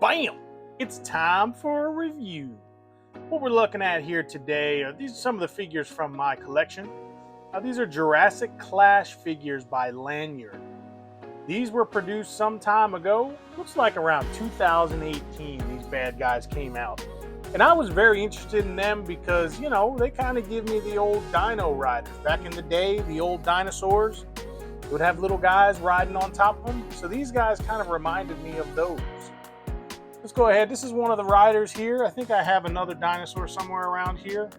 Bam! It's time for a review. What we're looking at here today are these are some of the figures from my collection. These are Jurassic Clash figures by Lanyard. These were produced some time ago. Looks like around 2018 these bad guys came out. And I was very interested in them because, you know, they kind of give me the old Dino riders. Back in the day, the old dinosaurs would have little guys riding on top of them. So these guys kind of reminded me of those. Let's go ahead. This is one of the riders here. I think I have another dinosaur somewhere around here.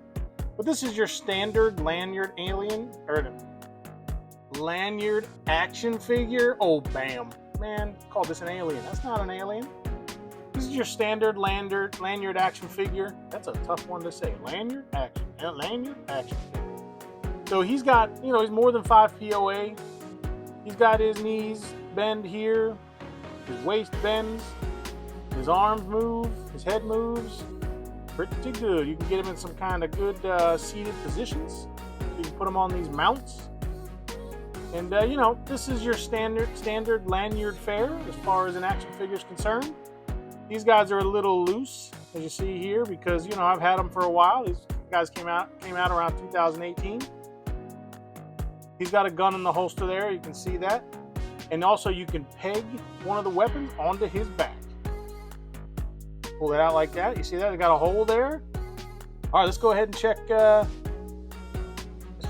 But this is your standard Lanyard alien, or Lanyard action figure. Oh, bam. Man, call this an alien. That's not an alien. This is your standard Lanyard action figure. That's a tough one to say. Lanyard action. Lanyard action figure. So he's got, you know, he's more than 5 POA. He's got his knees bend here. His waist bends. His arms move, his head moves, pretty good. You can get him in some kind of good seated positions. You can put him on these mounts. And, you know, this is your standard Lanyard fare as far as an action figure is concerned. These guys are a little loose, as you see here, because, you know, I've had them for a while. These guys came out around 2018. He's got a gun in the holster there, you can see that. And also you can peg one of the weapons onto his back. Pull it out like that. You see that? It got a hole there. All right, let's go ahead and check. Let's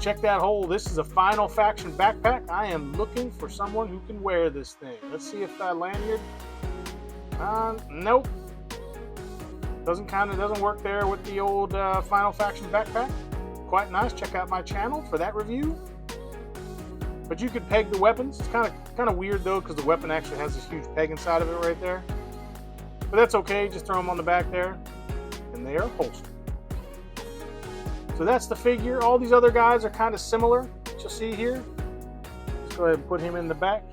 check that hole. This is a Final Faction backpack. I am looking for someone who can wear this thing. Let's see if that Lanyard. Nope. Doesn't work there with the old Final Faction backpack. Quite nice. Check out my channel for that review. But you could peg the weapons. It's kind of weird though, because the weapon actually has this huge peg inside of it right there. But that's okay, just throw them on the back there, and they are holstered. So that's the figure. All these other guys are kind of similar, that you'll see here. Let's go ahead and put him in the back.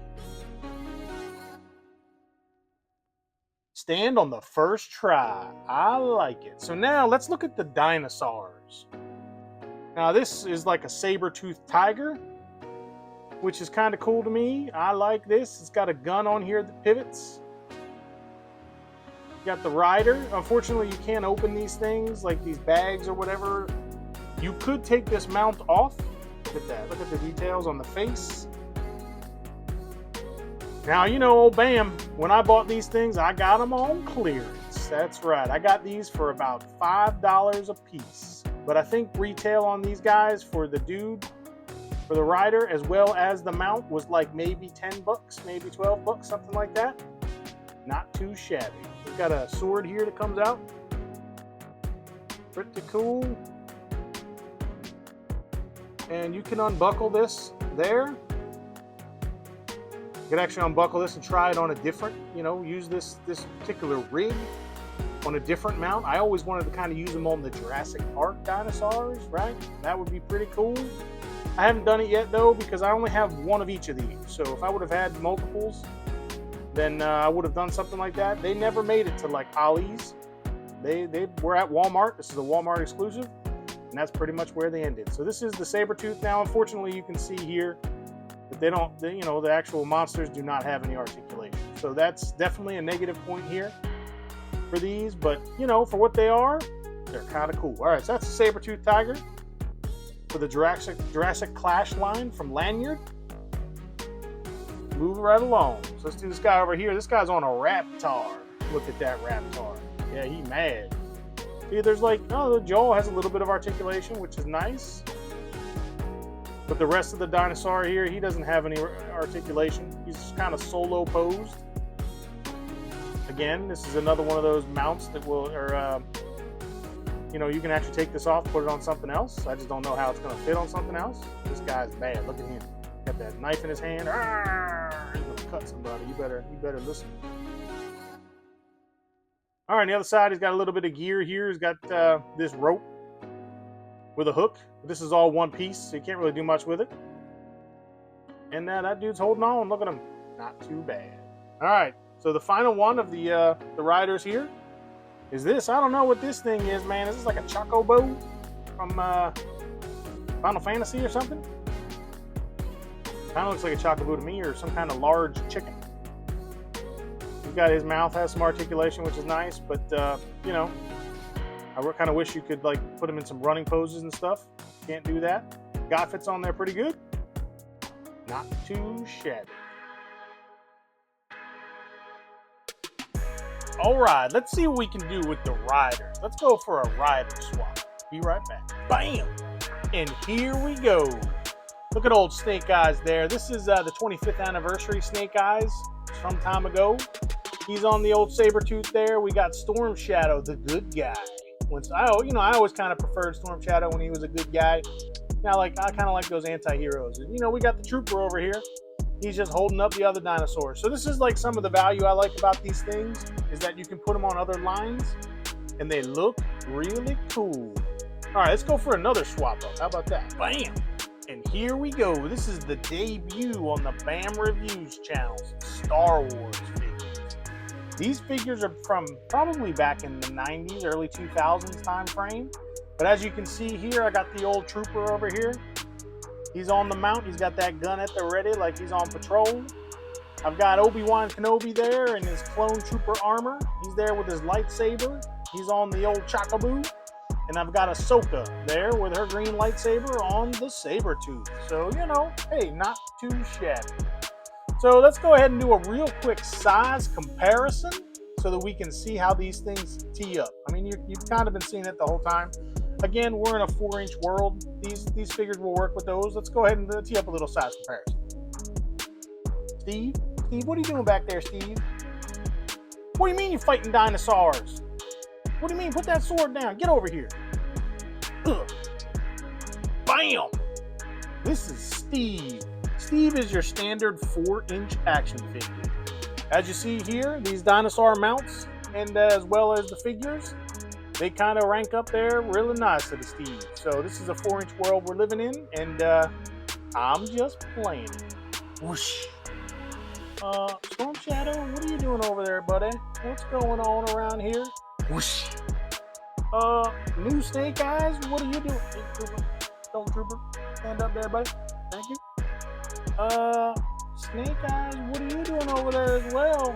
Stand on the first try. I like it. So now let's look at the dinosaurs. Now this is like a saber-toothed tiger, which is kind of cool to me. I like this. It's got a gun on here that pivots. You got the rider. Unfortunately, you can't open these things, like these bags or whatever. You could take this mount off. Look at that. Look at the details on the face. Now, you know, old Bam, when I bought these things, I got them on clearance. That's right. I got these for about $5 a piece. But I think retail on these guys for the dude, for the rider, as well as the mount, was like maybe 10 bucks, maybe 12 bucks, something like that. Not too shabby. We've got a sword here that comes out. Pretty cool. And you can unbuckle this there. You can actually unbuckle this and try it on a different, you know, use this particular rig on a different mount. I always wanted to kind of use them on the Jurassic Park dinosaurs, right? That would be pretty cool. I haven't done it yet though, because I only have one of each of these. So if I would have had multiples, then I would have done something like that. They never made it to like Ollie's. They were at Walmart. This is a Walmart exclusive, and that's pretty much where they ended. So this is the saber-tooth. Now, unfortunately, you can see here that you know, the actual monsters do not have any articulation. So that's definitely a negative point here for these. But you know, for what they are, they're kind of cool. All right, so that's the saber-tooth tiger for the Jurassic Clash line from Lanyard. Move right along. So let's do this guy over here. This guy's on a raptor. Look at that raptor. Yeah, he mad. See, there's like, oh, the jaw has a little bit of articulation, which is nice. But the rest of the dinosaur here, he doesn't have any articulation. He's kind of solo posed. Again, this is another one of those mounts that will, you know, you can actually take this off, put it on something else. I just don't know how it's going to fit on something else. This guy's bad. Look at him. Got that knife in his hand. He's gonna cut somebody. You better listen. All right, on the other side, he's got a little bit of gear here. He's got this rope with a hook. This is all one piece, so you can't really do much with it. And that dude's holding on. Look at him. Not too bad. All right, so the final one of the riders here is this. I don't know what this thing is, man. Is this like a chocobo from Final Fantasy or something? Kind of looks like a chocobo to me, or some kind of large chicken. got his mouth has some articulation, which is nice, but you know, I kind of wish you could like put him in some running poses and stuff. Can't do that. Guy fits on there pretty good. Not too shabby. All right, let's see what we can do with the riders. Let's go for a rider swap. Be right back. Bam! And here we go. Look at old Snake Eyes there. This is the 25th anniversary Snake Eyes some time ago. He's on the old Sabretooth there. We got Storm Shadow, the good guy. I always kind of preferred Storm Shadow when he was a good guy. Now, I kind of like those anti-heroes. And, we got the Trooper over here. He's just holding up the other dinosaurs. So this is like some of the value I like about these things is that you can put them on other lines and they look really cool. All right, let's go for another swap up. How about that? Bam! And here we go. This is the debut on the BAM Reviews channel's Star Wars figures. These figures are from probably back in the 90s, early 2000s time frame. But as you can see here, I got the old Trooper over here. He's on the mount. He's got that gun at the ready like he's on patrol. I've got Obi-Wan Kenobi there in his clone trooper armor. He's there with his lightsaber. He's on the old Chocoboo. And I've got Ahsoka there with her green lightsaber on the Sabretooth. So, hey, not too shabby. So let's go ahead and do a real quick size comparison so that we can see how these things tee up. I mean, you've kind of been seeing it the whole time. Again, we're in a 4-inch world. These figures will work with those. Let's go ahead and tee up a little size comparison. Steve, what are you doing back there, Steve? What do you mean you're fighting dinosaurs? What do you mean? Put that sword down. Get over here. Ugh. Bam! This is Steve. Steve is your standard 4-inch action figure. As you see here, these dinosaur mounts, and as well as the figures, they kind of rank up there really nice to the Steve. So this is a 4-inch world we're living in, and I'm just playing it. Whoosh. Storm Shadow, what are you doing over there, buddy? What's going on around here? Whoosh. New Snake Eyes, what are you doing? Hey, Trooper. Don't Trooper. Stand up there, buddy. Thank you. Snake Eyes, what are you doing over there as well?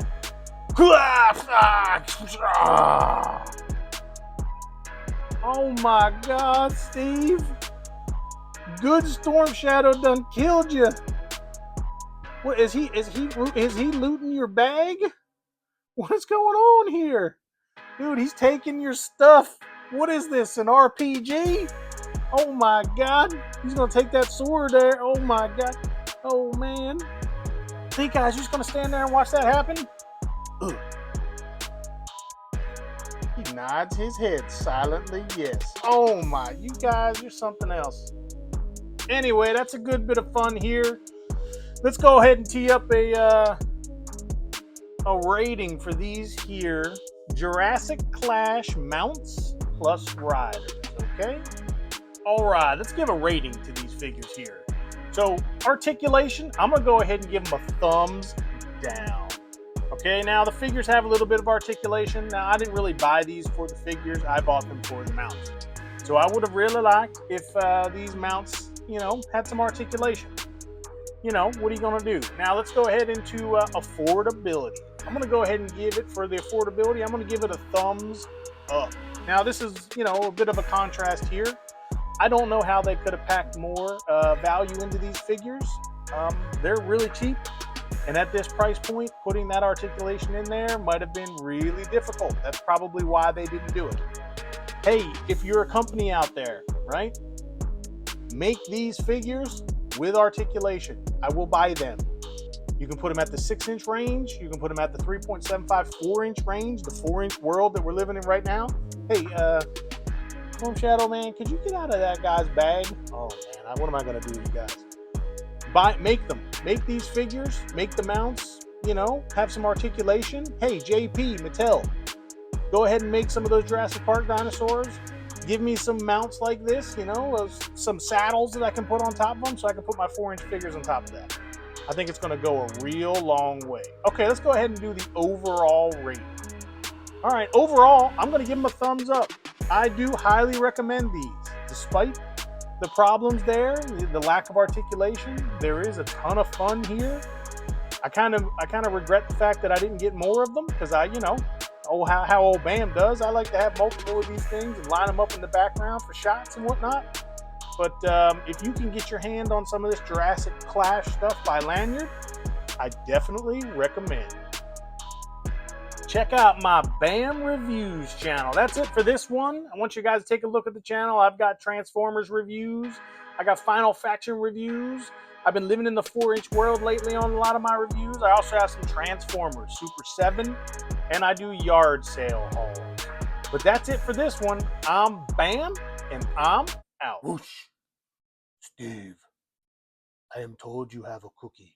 Oh my God, Steve. Good Storm Shadow done killed you. What is he looting your bag? What's going on here? Dude, he's taking your stuff. What is this, an RPG? Oh my God. He's gonna take that sword there. Oh my God. Oh man. Snake Eyes, you just gonna stand there and watch that happen? Ugh. He nods his head silently, yes. Oh my, you guys, you're something else. Anyway, that's a good bit of fun here. Let's go ahead and tee up a rating for these here Jurassic Clash mounts plus riders, okay? All right, let's give a rating to these figures here. So, articulation, I'm going to go ahead and give them a thumbs down. Okay, now the figures have a little bit of articulation. Now, I didn't really buy these for the figures. I bought them for the mounts. So, I would have really liked if these mounts, had some articulation. What are you going to do? Now, let's go ahead into affordability. I'm going to go ahead and give it, for the affordability, I'm going to give it a thumbs up. Now, this is, a bit of a contrast here. I don't know how they could have packed more value into these figures. They're really cheap. And at this price point, putting that articulation in there might have been really difficult. That's probably why they didn't do it. Hey, if you're a company out there, right? Make these figures with articulation. I will buy them. You can put them at the 6-inch range. You can put them at the 3.75, 4-inch range, the 4-inch world that we're living in right now. Hey, Storm Shadow, man, could you get out of that guy's bag? Oh, man, what am I going to do with you guys? Make them. Make these figures. Make the mounts, have some articulation. Hey, JP, Mattel, go ahead and make some of those Jurassic Park dinosaurs. Give me some mounts like this, some saddles that I can put on top of them so I can put my 4-inch figures on top of that. I think it's going to go a real long way. Okay, let's go ahead and do the overall rating. All right, overall, I'm going to give them a thumbs up. I do highly recommend these. Despite the problems there, the lack of articulation, there is a ton of fun here. I kind of regret the fact that I didn't get more of them because how old Bam does. I like to have multiple of these things and line them up in the background for shots and whatnot. But if you can get your hand on some of this Jurassic Clash stuff by Lanyard, I definitely recommend. Check out my BAM Reviews channel. That's it for this one. I want you guys to take a look at the channel. I've got Transformers reviews. I got Final Faction reviews. I've been living in the 4-inch world lately on a lot of my reviews. I also have some Transformers, Super 7, and I do yard sale hauls. But that's it for this one. I'm Bam, and I'm out. Whoosh. Steve, I am told you have a cookie.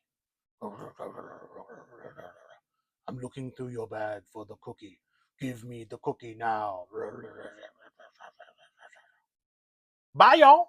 I'm looking through your bag for the cookie. Give me the cookie now. Bye, y'all.